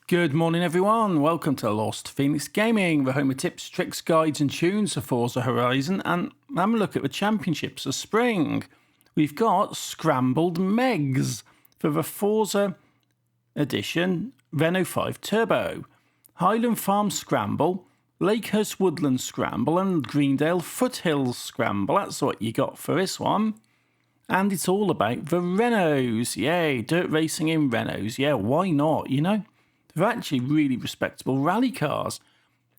Good morning everyone, welcome to Lost Phoenix Gaming, the home of tips, tricks, guides and tunes for Forza Horizon, and have a look at the championships of spring. We've got Scrambled Megs for the Forza edition Renault 5 Turbo, Highland Farm Scramble, Lakehurst Woodland Scramble and Greendale Foothills Scramble. That's what you got for this one. And it's all about the Renaults, yay, dirt racing in Renaults, yeah, why not, you know? They're actually really respectable rally cars.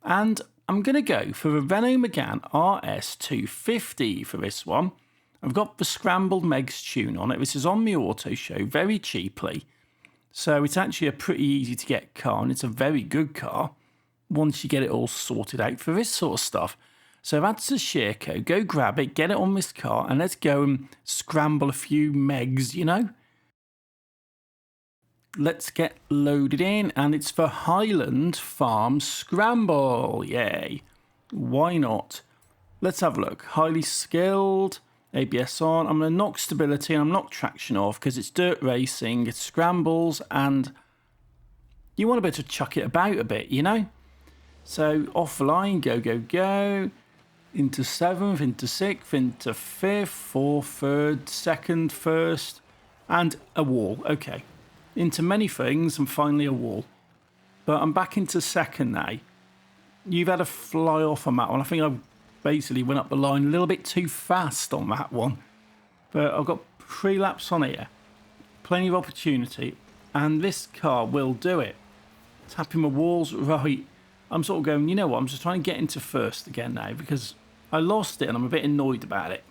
And I'm going to go for the Renault Megan RS 250 for this one. I've got the Scrambled Megs tune on it. This is on the auto show very cheaply. So it's actually a pretty easy to get car, and it's a very good car once you get it all sorted out for this sort of stuff. So that's the share code. Go grab it, get it on this car, and let's go and scramble a few Megs, you know? Let's get loaded in, and it's for Highland Farm Scramble. Yay. Why not? Let's have a look. Highly skilled, ABS on. I'm going to knock stability and I'm knock traction off because it's dirt racing, it's scrambles, and you want to be able to chuck it about a bit, you know? So offline, go, go, go. Into 7th, into 6th, into 5th, 4th, 3rd, 2nd, 1st, and a wall. Okay. Into many things and finally a wall. But I'm back into 2nd now. You've had a fly off on that one. I think I basically went up the line a little bit too fast on that one. But I've got 3 laps on here. Plenty of opportunity. And this car will do it. Tapping my walls right. I'm sort of going, you know what, I'm just trying to get into 1st again now because I lost it and I'm a bit annoyed about it.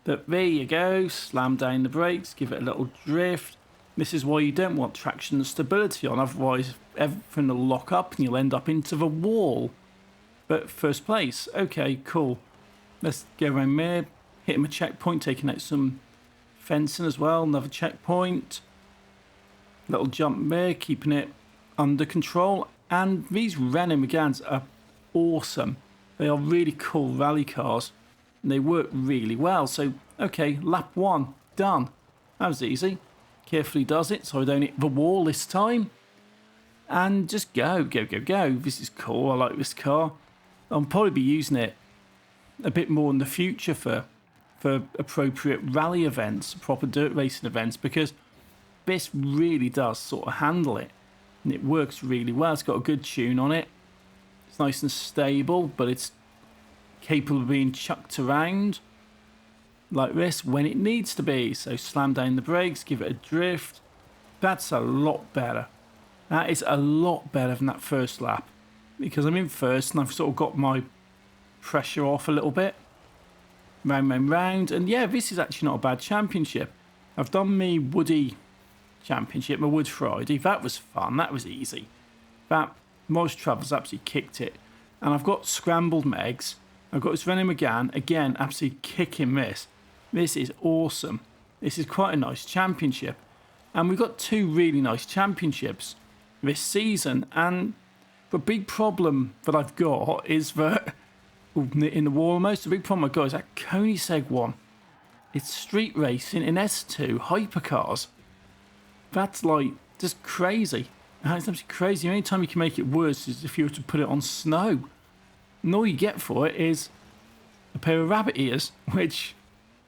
But there you go. Slam down the brakes. Give it a little drift. This is why you don't want traction and stability on, otherwise everything will lock up and you'll end up into the wall. But 1st place, okay, cool. Let's go around there, hitting a checkpoint, taking out some fencing as well, another checkpoint. Little jump there, keeping it under control. And these Renault Megans are awesome. They are really cool rally cars and they work really well. So, okay, lap 1, done. That was easy. Carefully does it so I don't hit the wall this time. And just go, go, go, go. This is cool. I like this car. I'll probably be using it a bit more in the future for appropriate rally events, proper dirt racing events, because this really does sort of handle it. And it works really well. It's got a good tune on it. It's nice and stable, but it's capable of being chucked around like this when it needs to be. So slam down the brakes, give it a drift. That's a lot better. That is a lot better than that 1st lap because I'm in 1st and I've sort of got my pressure off a little bit. Round, round, round. And yeah, this is actually not a bad championship. I've done me Woody championship, my Wood Friday. That was fun. That was easy. That Morris Travels absolutely kicked it. And I've got Scrambled Megs. I've got this Renault Megan. Again, absolutely kicking this. This is awesome. This is quite a nice championship. And we've got 2 really nice championships this season. And the big problem that I've got is that, in the wall almost, the big problem I've got is that Koenigsegg one. It's street racing in S2 hypercars. That's like just crazy. It's absolutely crazy. The only time you can make it worse is if you were to put it on snow. And all you get for it is a pair of rabbit ears, which,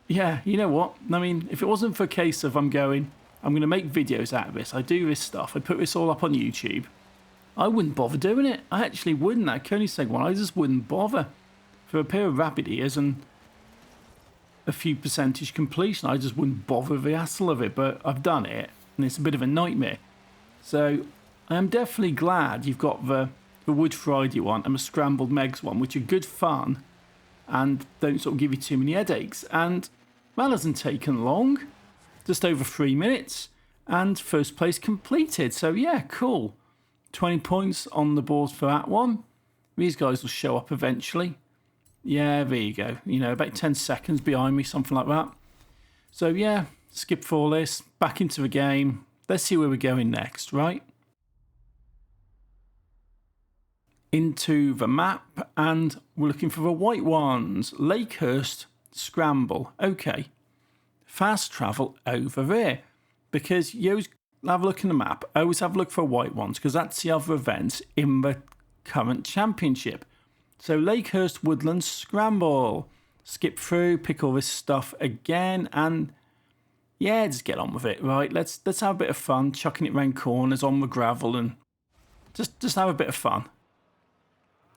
yeah, you know what? I mean, if it wasn't for a case of I'm going to make videos out of this, I do this stuff, I put this all up on YouTube, I wouldn't bother doing it. I actually wouldn't. That Koenigsegg one, I just wouldn't bother. For a pair of rabbit ears and a few percentage completion, I just wouldn't bother the hassle of it. But I've done it, and it's a bit of a nightmare. So I am definitely glad you've got the Wood Friday one and the Scrambled Megs one, which are good fun and don't sort of give you too many headaches. And that hasn't taken long, just over 3 minutes, and 1st place completed. So yeah, cool. 20 points on the board for that one. These guys will show up eventually. Yeah, there you go. You know, about 10 seconds behind me, something like that. So yeah, skip for all this, back into the game. Let's see where we're going next, right? Into the map, and we're looking for the white ones. Lakehurst Scramble. Okay. Fast travel over there. Because have a look in the map. Always have a look for white ones because that's the other events in the current championship. So Lakehurst Woodlands Scramble. Skip through, pick all this stuff again, and yeah, just get on with it, right? Let's have a bit of fun, chucking it round corners on the gravel, and just have a bit of fun.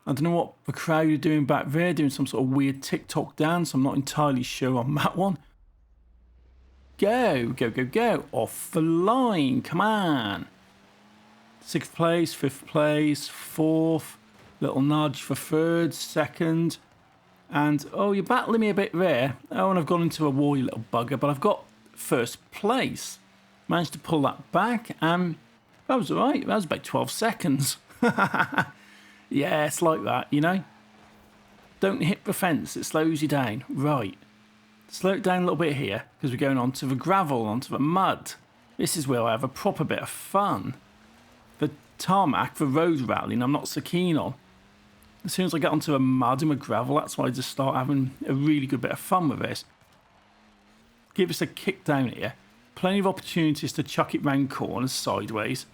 I don't know what the crowd are doing back there, doing some sort of weird TikTok dance. I'm not entirely sure on that one. Go, go, go, go. Off the line, come on. 6th place, 5th place, 4th. Little nudge for 3rd, 2nd. And, oh, you're battling me a bit there. Oh, and I've gone into a wall, you little bugger. But I've got 1st place. Managed to pull that back. That was all right. That was about 12 seconds. Yeah, it's like that, you know. Don't hit the fence. It slows you down. Right. Slow it down a little bit here because we're going onto the gravel, onto the mud. This is where I have a proper bit of fun. The tarmac, the road rallying, I'm not so keen on. As soon as I get onto the mud and the gravel, that's why I just start having a really good bit of fun with this. Give us a kick down here. Plenty of opportunities to chuck it round corners sideways.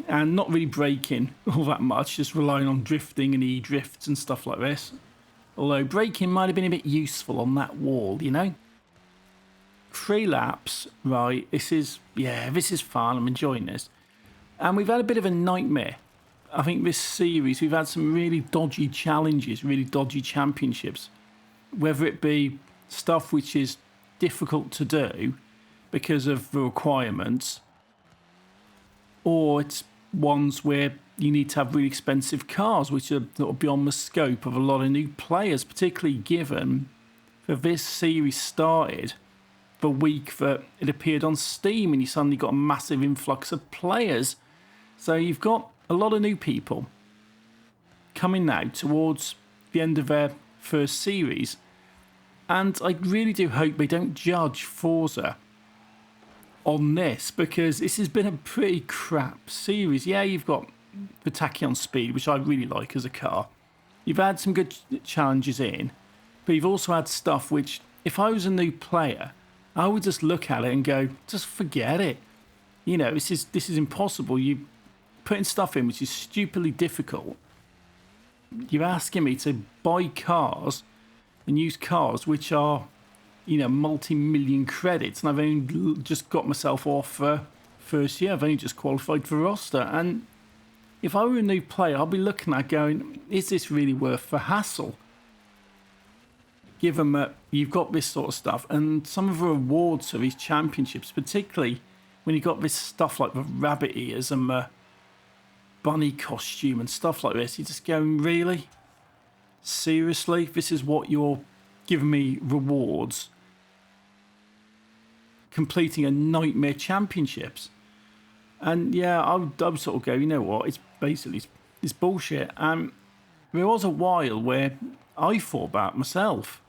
And not really braking all that much, just relying on drifting and e-drifts and stuff like this. Although braking might have been a bit useful on that wall, you know? 3 laps, right, this is fun, I'm enjoying this. And we've had a bit of a nightmare. I think this series, we've had some really dodgy challenges, really dodgy championships. Whether it be stuff which is difficult to do because of the requirements, or it's ones where you need to have really expensive cars, which are sort of beyond the scope of a lot of new players, particularly given that this series started the week that it appeared on Steam and you suddenly got a massive influx of players. So you've got a lot of new people coming now towards the end of their first series. And I really do hope they don't judge Forza on this, because this has been a pretty crap series. Yeah, you've got the Tachyon Speed, which I really like as a car. You've had some good challenges in, but you've also had stuff which, if I was a new player, I would just look at it and go, just forget it. You know, this is impossible. You're putting stuff in which is stupidly difficult. You're asking me to buy cars and use cars which are, you know, multi-million credits, and I've only just got myself off first year. I've only just qualified for roster, and if I were a new player, I'd be looking at going, is this really worth the hassle? Given that you've got this sort of stuff, and some of the rewards for these championships, particularly when you've got this stuff like the rabbit ears and the bunny costume and stuff like this, you're just going, really? Seriously? This is what you're giving me rewards? Completing a nightmare championships? And yeah, I would sort of go, you know what, it's basically, it's bullshit. There was a while where I thought about myself,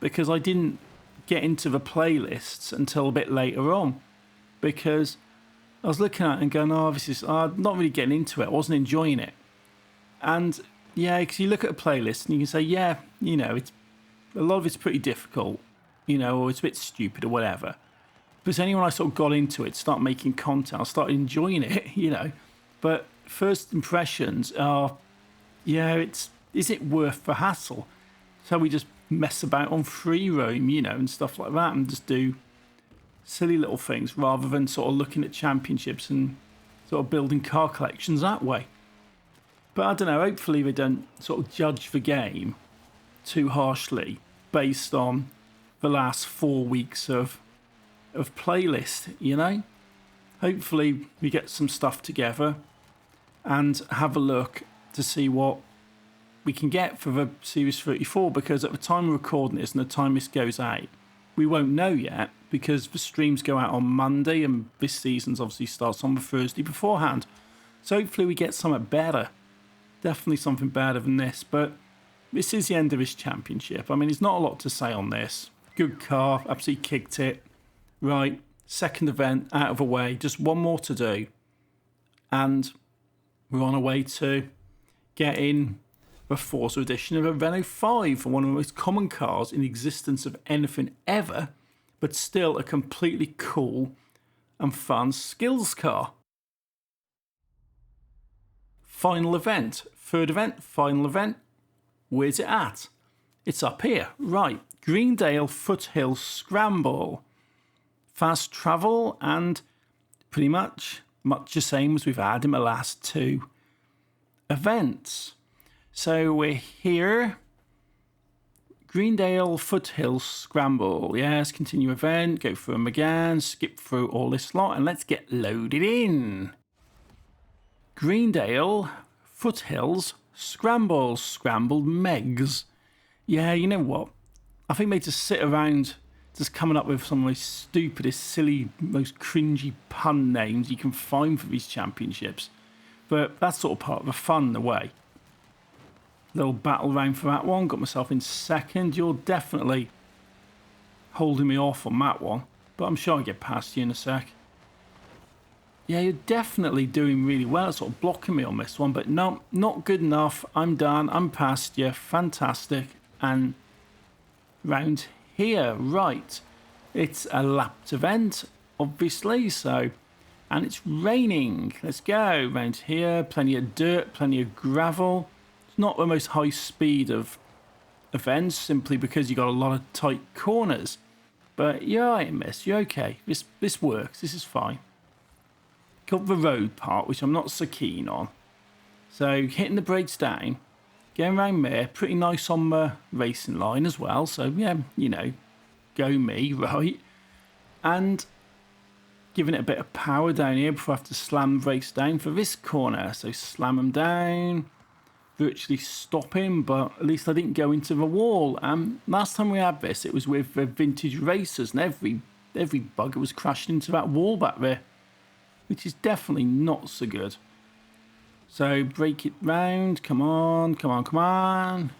because I didn't get into the playlists until a bit later on, because I was looking at it and going, oh, this is, I'm not really getting into it, I wasn't enjoying it. And yeah, because you look at a playlist and you can say, yeah, you know, it's a lot of it's pretty difficult, you know, or it's a bit stupid or whatever. But it's only when I sort of got into it, start making content, I started enjoying it, you know. But first impressions are, yeah, is it worth the hassle? So we just mess about on free roam, you know, and stuff like that, and just do silly little things rather than sort of looking at championships and sort of building car collections that way. But I don't know, hopefully they don't sort of judge the game too harshly based on the last 4 weeks of playlist, you know. Hopefully we get some stuff together and have a look to see what we can get for the Series 34, because at the time of recording this and the time this goes out, we won't know yet, because the streams go out on Monday and this season's obviously starts on the Thursday beforehand. So hopefully we get something better. Definitely something better than this, but this is the end of this championship. I mean, there's not a lot to say on this. Good car, absolutely kicked it. Right, second event out of the way, just one more to do. And we're on our way to getting the Forza edition of a Renault 5, one of the most common cars in the existence of anything ever, but still a completely cool and fun skills car. Final event, third event, final event. Where's it at? It's up here, right. Greendale Foothills Scramble. Fast travel and pretty much the same as we've had in the last two events. So we're here. Greendale Foothills Scramble. Yes, continue event, go through them again, skip through all this lot, and let's get loaded in. Greendale Foothills Scramble. Scrambled Megs. Yeah, you know what? I think they just sit around just coming up with some of the stupidest, silly, most cringy pun names you can find for these championships. But that's sort of part of the fun, the way. Little battle round for that one. Got myself in second. You're definitely holding me off on that one. But I'm sure I'll get past you in a sec. Yeah, you're definitely doing really well. Sort of blocking me on this one. But no, not good enough. I'm done. I'm past you. Fantastic. And round here. Right. It's a lapped event, obviously. So, and it's raining. Let's go. Round here. Plenty of dirt. Plenty of gravel. Not the most high speed of events, simply because you got a lot of tight corners. But you're alright, miss. You're okay. This works. This is fine. Got the road part, which I'm not so keen on. So hitting the brakes down, going around there, pretty nice on the racing line as well. So yeah, you know, go me, right? And giving it a bit of power down here before I have to slam the brakes down for this corner. So slam them down. Virtually stopping, but at least I didn't go into the wall. Last time we had this, it was with the vintage racers, and every bugger was crashing into that wall back there, which is definitely not so good. So break it round. Come on, come on, come on.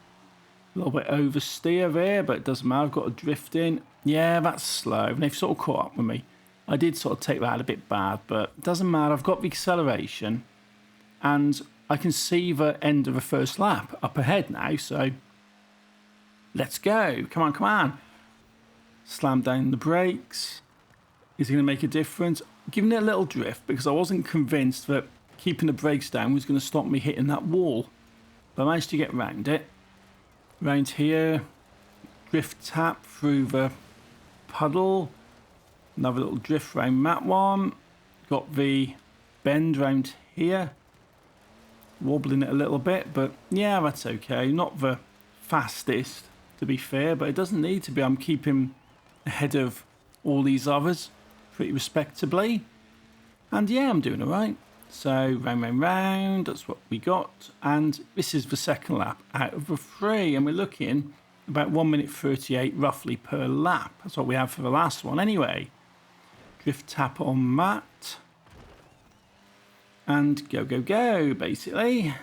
A little bit oversteer there, but it doesn't matter. I've got a drift in. Yeah, that's slow, and they've sort of caught up with me. I did sort of take that a bit bad, but it doesn't matter. I've got the acceleration, and I can see the end of the first lap up ahead now, so let's go. Come on, come on. Slam down the brakes. Is it going to make a difference? Giving it a little drift because I wasn't convinced that keeping the brakes down was going to stop me hitting that wall. But I managed to get round it. Round here. Drift tap through the puddle. Another little drift round that one. Got the bend round here. Wobbling it a little bit, but yeah, that's okay. Not the fastest, to be fair, but it doesn't need to be. I'm keeping ahead of all these others pretty respectably, and yeah, I'm doing all right. So round, that's what we got, and this is the second lap out of the three, and we're looking about 1 minute 38 roughly per lap. That's what we have for the last one anyway. Drift tap on that. And go, go, go, basically.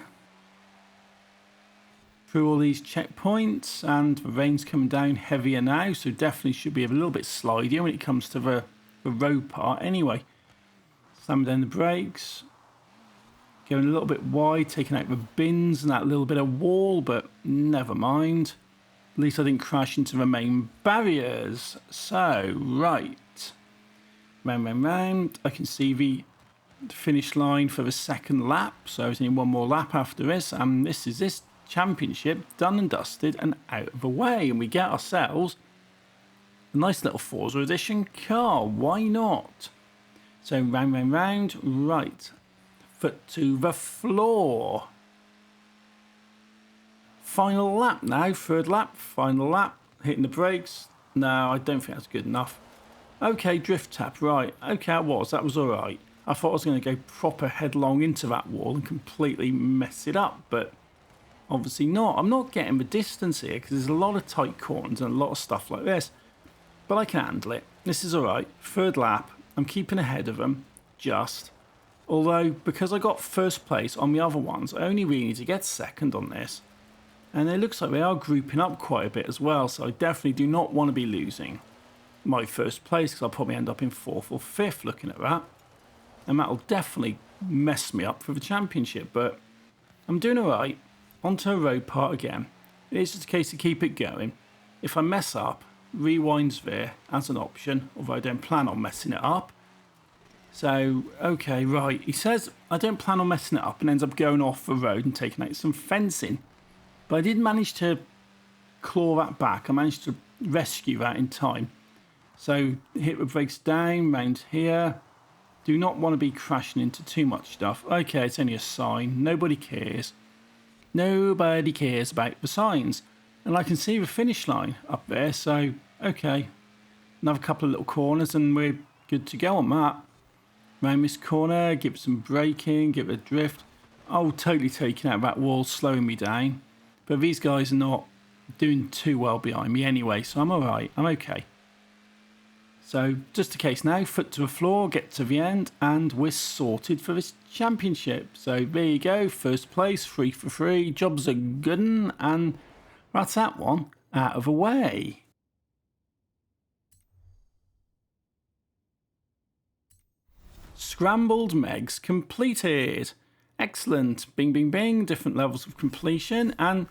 Through all these checkpoints, and the rain's coming down heavier now, so definitely should be a little bit slidier when it comes to the road part anyway. Slam down the brakes. Going a little bit wide, taking out the bins and that little bit of wall, but never mind. At least I didn't crash into the main barriers. So, right. Round. I can see the finish line for the second lap, so there's only one more lap after this, and this is this championship done and dusted and out of the way, and we get ourselves a nice little Forza edition car. Why not? So round, right, foot to the floor. Final lap now, third lap, final lap, hitting the brakes. No, I don't think that's good enough. Okay, drift tap, right, okay, that was all right. I thought I was going to go proper headlong into that wall and completely mess it up, but obviously not. I'm not getting the distance here because there's a lot of tight corners and a lot of stuff like this, but I can handle it. This is all right. Third lap, I'm keeping ahead of them, just. Although, because I got first place on the other ones, I only really need to get second on this. And it looks like they are grouping up quite a bit as well, so I definitely do not want to be losing my first place because I'll probably end up in 4th or 5th looking at that. And that'll definitely mess me up for the championship, but I'm doing all right. Onto a road part again. It's just a case of keep it going. If I mess up, rewinds there as an option, although I don't plan on messing it up. So, okay, right. He says I don't plan on messing it up and ends up going off the road and taking out some fencing. But I did manage to claw that back. I managed to rescue that in time. So, hit the brakes down, round here. Do not want to be crashing into too much stuff. Okay, it's only a sign. Nobody cares. Nobody cares about the signs. And I can see the finish line up there, so, okay. Another couple of little corners and we're good to go on that. Round this corner, give it some braking, give it a drift. Oh, totally taking out that wall, slowing me down. But these guys are not doing too well behind me anyway, so I'm alright, I'm okay. So, just a case now, foot to the floor, get to the end, and we're sorted for this championship. So, there you go, first place, 3 for 3, jobs are good, and that's that one out of the way. Scrambled Megs completed. Excellent. Bing, bing, bing. Different levels of completion. And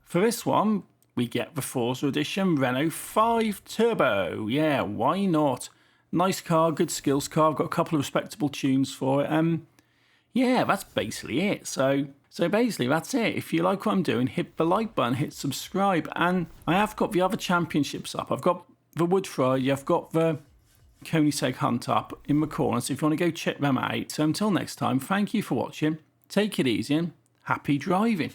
for this one, we get the Forza edition Renault 5 Turbo. Yeah, why not? Nice car, good skills car. I've got a couple of respectable tunes for it. Yeah, that's basically it. So basically that's it. If you like what I'm doing, hit the like button, hit subscribe. And I have got the other championships up. I've got the Wood Fry, I've got the Koenigsegg Hunt up in the corner, so if you want to go check them out. So until next time, thank you for watching, take it easy and happy driving.